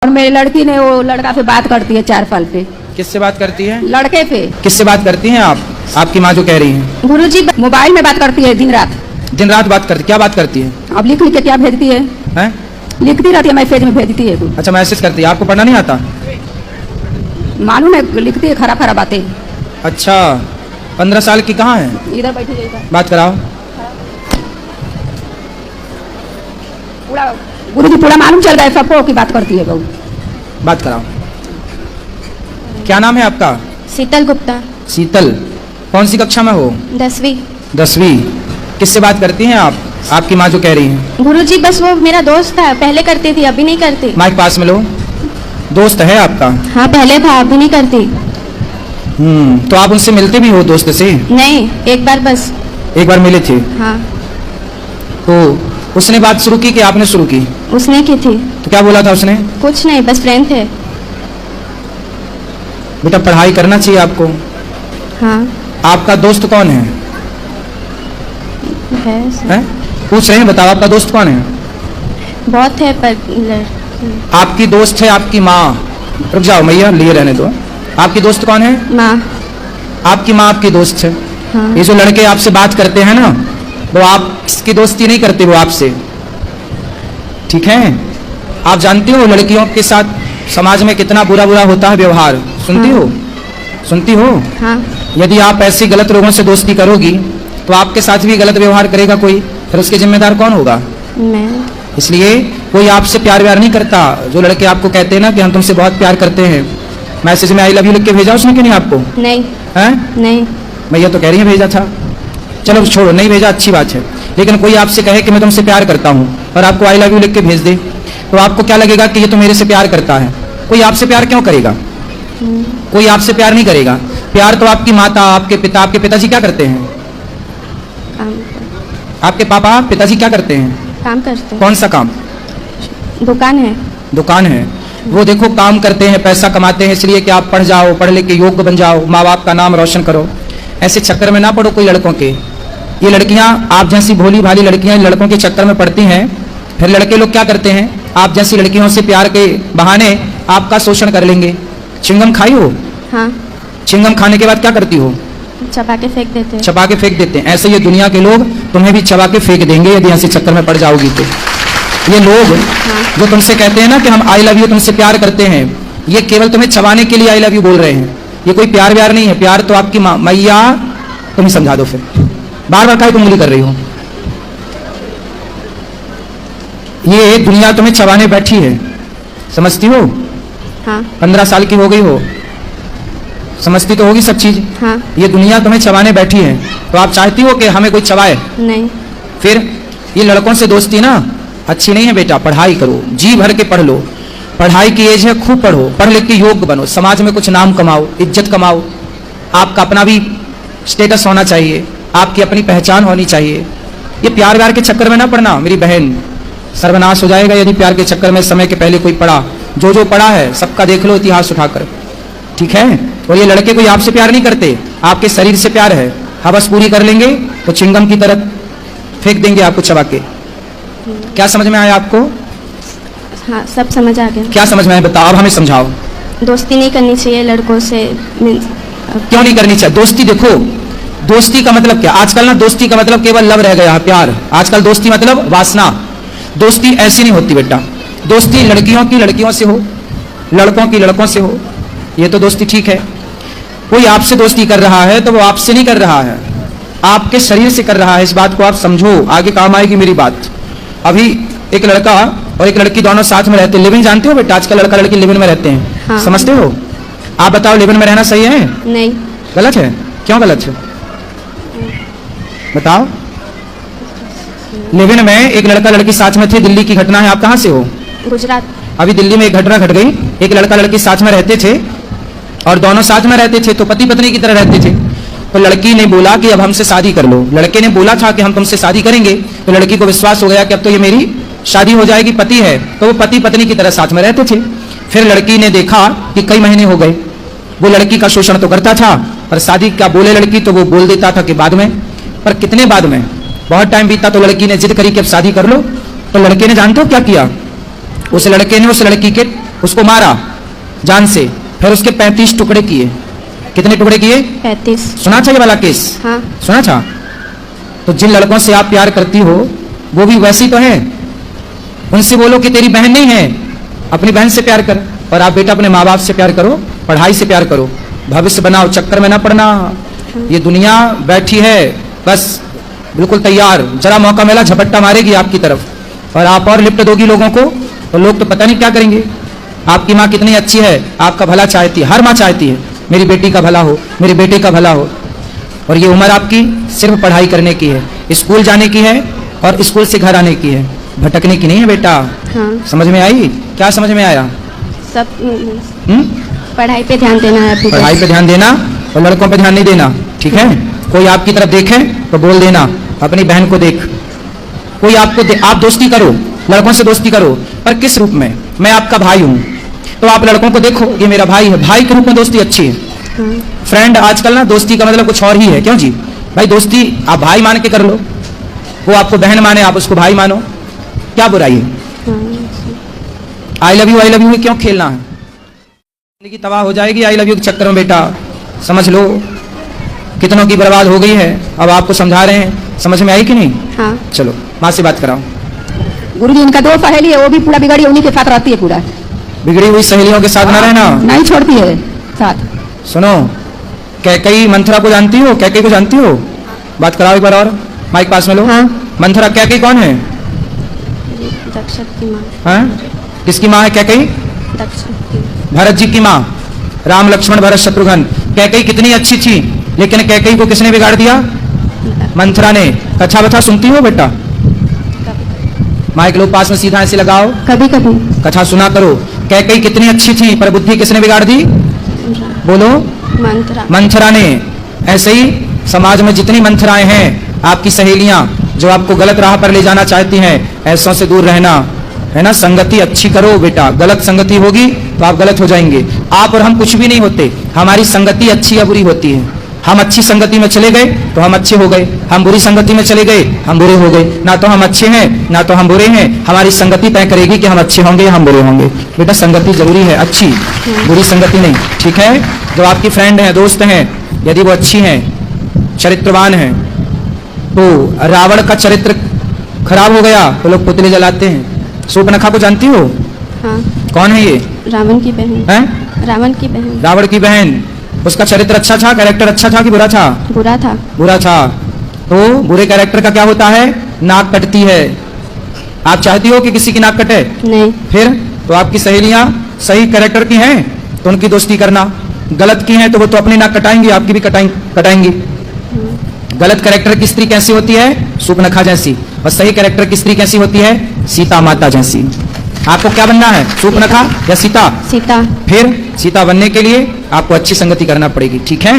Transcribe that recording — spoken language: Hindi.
और मेरी लड़की ने वो लड़का से बात करती है 4 साल पे। किससे बात करती है? लड़के पे। किससे बात करती हैं आप? आपकी माँ जो कह रही है। गुरुजी मोबाइल में बात करती है दिन रात। दिन रात बात करती? क्या बात करती है? अब लिख लिख के क्या भेजती है? हैं? लिखती रहती है, मैसेज में भेजती है कुछ। अच्छा, मैसेज करती है। आपको पढ़ना नहीं आता? मालूम है, लिखती है खराब खराब बातें। अच्छा, 15 साल की कहाँ है? इधर बैठी है, इधर। बात कराओ। पूरा गुरुजी पूरा मालूम चल रहा है सबको की बात करती है बहू। बात कराओ। क्या नाम है आपका? शीतल गुप्ता। शीतल, कौन सी कक्षा में हो? 10वीं। 10वीं। किससे बात करती हैं आप? आपकी माँ जो कह रही है। गुरुजी बस वो मेरा दोस्त था, पहले करती थी, अभी नहीं करती। माइक पास में लो। दोस्त है आपका? हाँ पहले था, अभी नहीं करती। तो आप उनसे मिलते भी हो दोस्त से? नहीं, एक बार बस। एक बार मिले थे? हाँ। तो उसने बात शुरू की कि आपने शुरू की? उसने की थी। तो क्या बोला था उसने? कुछ नहीं, बस फ्रेंड थे। बेटा पढ़ाई करना चाहिए आपको। हाँ। आपका दोस्त कौन है? है? पूछ रहे हैं, बताओ आपका दोस्त कौन है? बहुत है पर आपकी दोस्त है आपकी माँ। रुक जाओ मैया, लिए रहने दो। आपकी दोस्त कौन है? माँ। आपकी माँ आपकी दोस्त है। हाँ। ये जो लड़के आपसे बात करते हैं ना, वो आपकी दोस्ती नहीं करते, वो आपसे। ठीक है? आप जानती हो लड़कियों के साथ समाज में कितना बुरा बुरा होता है व्यवहार? सुनती हो? सुनती हो? हाँ। यदि आप ऐसे गलत लोगों से दोस्ती करोगी तो आपके साथ भी गलत व्यवहार करेगा कोई, फिर उसके जिम्मेदार कौन होगा? मैं। इसलिए कोई आपसे प्यार व्यार नहीं करता। जो लड़के आपको कहते हैं ना कि हम तुमसे बहुत प्यार करते हैं, मैसेज में आई लव यू लिख के भेजा उसने कि नहीं आपको? नहीं। हैं? नहीं। भैया तो कह रही है भेजा था। चलो छोड़ो, नहीं भेजा अच्छी बात है। लेकिन कोई आपसे कहे कि मैं तुमसे प्यार करता हूँ और आपको आई लव यू लिख के भेज दे, तो आपको क्या लगेगा कि ये तो मेरे से प्यार करता है। कोई आपसे प्यार क्यों करेगा? कोई आपसे प्यार नहीं करेगा। प्यार तो आपकी माता, आपके पिता, आपके पिताजी क्या करते हैं? आपके पापा पिताजी क्या करते हैं? काम करते हैं। कौन सा काम? दुकान है। दुकान है। वो देखो काम करते हैं, पैसा कमाते हैं इसलिए कि आप पढ़ जाओ, पढ़ लिख के योग्य बन जाओ, माँ बाप का नाम रोशन करो। ऐसे चक्कर में ना पड़ो कोई लड़कों के। ये लड़कियां आप जैसी भोली भाली लड़कियां लड़कों के चक्कर में पड़ती हैं। फिर लड़के लोग क्या करते हैं, आप जैसी लड़कियों से प्यार के बहाने आपका शोषण कर लेंगे। चिंगम खाई हो? हाँ। चिंगम खाने के बाद क्या करती हो? चबा के फेंक देते हैं। चबा के फेंक देते हैं। ऐसे ये दुनिया के लोग तुम्हें भी चबा के फेंक देंगे यदि ऐसे चक्कर में पड़ जाओगी तो। ये लोग जो तुमसे कहते हैं ना कि हम आई लव यू तुमसे प्यार करते हैं, ये केवल तुम्हें चबाने के लिए आई लव यू बोल रहे हैं। ये कोई प्यार व्यार नहीं है। प्यार तो आपकी मैया, तुम ही समझा दो। फिर बार बार काहे तुम उंगली कर रही हो? ये दुनिया तुम्हें चबाने बैठी है, समझती हो? हाँ। 15 साल की हो गई हो, समझती तो होगी सब चीज। हाँ। ये दुनिया तुम्हें चबाने बैठी है, तो आप चाहती हो कि हमें कोई चबाए? नहीं। फिर ये लड़कों से दोस्ती ना अच्छी नहीं है। बेटा पढ़ाई करो, जी भर के पढ़ लो। पढ़ाई की एज है, खूब पढ़ो, पढ़ लिख के योग्य बनो, समाज में कुछ नाम कमाओ, इज्जत कमाओ। आपका अपना भी स्टेटस होना चाहिए, आपकी अपनी पहचान होनी चाहिए। ये प्यार व्यार के चक्कर में ना पड़ना मेरी बहन, सर्वनाश हो जाएगा यदि प्यार के चक्कर में समय के पहले कोई पड़ा। जो जो पड़ा है सबका देख लो इतिहास उठाकर, ठीक है? और ये लड़के कोई आपसे प्यार नहीं करते, आपके शरीर से प्यार है। हवस पूरी कर लेंगे तो चिंगम की तरह फेंक देंगे आपको चबा के। क्या समझ में आया आपको? हाँ, सब समझ आ गया। क्या समझ में आया बताओ, अब हमें समझाओ। दोस्ती नहीं करनी चाहिए लड़कों से। क्यों नहीं करनी चाहिए? दोस्ती देखो, दोस्ती का मतलब क्या? आजकल ना दोस्ती का मतलब केवल लव रह गया है, प्यार। आजकल दोस्ती मतलब वासना। दोस्ती ऐसी नहीं होती बेटा। दोस्ती लड़कियों की लड़कियों से हो, लड़कों की लड़कों से हो, ये तो दोस्ती ठीक है। कोई आपसे दोस्ती कर रहा है तो वो आपसे नहीं कर रहा है, आपके शरीर से कर रहा है। इस बात को आप समझो, आगे काम आएगी मेरी बात। अभी एक लड़का और एक लड़की दोनों साथ में रहते हैं। लिविंग जानते हो बेटा? आजकल लड़का लड़की लिविंग में रहते हैं। हाँ। समझते हो? आप बताओ लिविंग में रहना सही है? नहीं। गलत है? क्यों गलत है बताओ? लिविंग में एक लड़का लड़की साथ में थे। दिल्ली की घटना है। आप कहाँ से हो? गुजरात। अभी दिल्ली में एक घटना घट गई। एक लड़का लड़की साथ में रहते थे और दोनों साथ में रहते थे, तो पति पत्नी की तरह रहते थे। तो लड़की ने बोला कि अब हमसे शादी कर लो। लड़के ने बोला था कि हम तुमसे शादी करेंगे। तो लड़की को विश्वास हो गया कि अब तो ये मेरी शादी हो जाएगी, पति है। तो वो पति पत्नी की तरह साथ में रहते थे। फिर लड़की ने देखा कि कई महीने हो गए, वो लड़की का शोषण तो करता था, और शादी का बोले लड़की तो वो बोल देता था कि बाद में। पर कितने बाद में? बहुत टाइम बीता तो लड़की ने जिद करी कि अब शादी कर लो। तो लड़के ने जानते हो क्या किया? उस लड़के ने उस लड़की के उसको मारा जान से, फिर उसके 35 टुकड़े किए। कितने टुकड़े किए? 35। सुना था ये वाला केस? हाँ। सुना था। तो जिन लड़कों से आप प्यार करती हो वो भी वैसी तो है, उनसे बोलो कि तेरी बहन नहीं है, अपनी बहन से प्यार कर। और आप बेटा अपने माँ बाप से प्यार करो, पढ़ाई से प्यार करो, भविष्य बनाओ, चक्कर में ना पड़ना। ये दुनिया बैठी है बस बिल्कुल तैयार, जरा मौका मिला झपट्टा मारेगी आपकी तरफ, और आप और लिप्ट दोगी लोगों को, तो लोग तो पता नहीं क्या करेंगे। आपकी माँ कितनी अच्छी है, आपका भला चाहती है, हर माँ चाहती है मेरी बेटी का भला हो, मेरे बेटे का भला हो। और ये उम्र आपकी सिर्फ पढ़ाई करने की है, स्कूल जाने की है और स्कूल से घर आने की है, भटकने की नहीं है बेटा। हाँ। समझ में आई? क्या समझ में आया? सब हम्म? पढ़ाई पे ध्यान देना है अभी। पढ़ाई पे ध्यान देना और लड़कों पे ध्यान नहीं देना, ठीक है? कोई आपकी तरफ देखे तो बोल देना, अपनी बहन को देख। कोई आप दोस्ती करो, लड़कों से दोस्ती करो, पर किस रूप में? मैं आपका भाई हूं, तो आप लड़कों को देखो ये मेरा भाई है, भाई के रूप में दोस्ती अच्छी है। हाँ। फ्रेंड आजकल ना दोस्ती का मतलब कुछ और ही है, क्यों जी? भाई दोस्ती आप भाई मान के कर लो, वो आपको बहन माने, आप उसको भाई मानो, क्या बुराई है? आई लव यू क्यों खेलना है? जिंदगी तबाह हो जाएगी आई लव यू के चक्कर में बेटा, समझ लो। कितनों की बर्बाद हो गई है, अब आपको समझा रहे हैं, समझ में आई कि नहीं? हाँ। चलो माँ से बात कराओ। गुरुजी इनका 2 सहेली है, वो भी पूरा बिगड़ी उन्हीं के साथ रहती है, पूरा बिगड़ी हुई सहेलियों के साथ ना रहना। नहीं छोड़ती है साथ। सुनो, कैकई मंथरा को जानती हो? कैकई को जानती हो? बात कराओ एक बार और, माइक पास में लो। हाँ। मंथरा कैकई कौन है? दक्ष की माँ। हाँ? किसकी माँ है कैकई? दक्ष की। भरत जी की माँ, राम लक्ष्मण भरत शत्रुघ्न। कैकई कितनी अच्छी थी, लेकिन कैकई को किसने बिगाड़ दिया? मंथरा ने। कथा बथा सुनती हो बेटा? माइक लो पास में सीधा ऐसे लगाओ, कभी कभी। कथा सुना करो। कैकई कितनी अच्छी थी, पर बुद्धि किसने बिगाड़ दी? बोलो। मंत्रा। मंथरा ने। ऐसे ही समाज में जितनी मंथराएं हैं, आपकी सहेलियां जो आपको गलत राह पर ले जाना चाहती हैं, ऐसों से दूर रहना, है ना? संगति अच्छी करो बेटा, गलत संगति होगी तो आप गलत हो जाएंगे। आप और हम कुछ भी नहीं होते, हमारी संगति अच्छी या बुरी होती है। हम अच्छी संगति में चले गए तो हम अच्छे हो गए, हम बुरी संगति में चले गए हम बुरे हो गए। ना तो हम अच्छे हैं ना तो हम बुरे हैं, हमारी संगति तय करेगी कि हम अच्छे होंगे या हम बुरे होंगे। बेटा संगति जरूरी है, अच्छी, बुरी संगति नहीं, ठीक है? जो आपकी फ्रेंड है, दोस्त हैं, यदि वो अच्छी हैं, चरित्रवान हैं, तो रावण का चरित्र खराब हो गया तो लोग पुतले जलाते हैं। शूर्पणखा को जानती हो? हाँ। कौन है ये? रावण की बहन। हैं? रावण की बहन। रावण की बहन। उसका चरित्र अच्छा था, कैरेक्टर अच्छा था कि बुरा था? बुरा था। बुरा था। तो बुरे कैरेक्टर का क्या होता है? नाक कटती है। आप चाहती हो कि किसी की नाक कटे? नहीं। फिर तो आपकी सहेलियां सही कैरेक्टर की हैं तो उनकी दोस्ती करना, गलत की हैं तो वो तो अपनी नाक कटाएंगी, आपकी भी कटाएंगी। गलत कैरेक्टर की स्त्री कैसी होती है? शूर्पणखा जैसी। और सही कैरेक्टर की स्त्री कैसी होती है? सीता माता जैसी। आपको क्या बनना है, शूर्पणखा या सीता? सीता। फिर सीता बनने के लिए आपको अच्छी संगति करना पड़ेगी, ठीक है?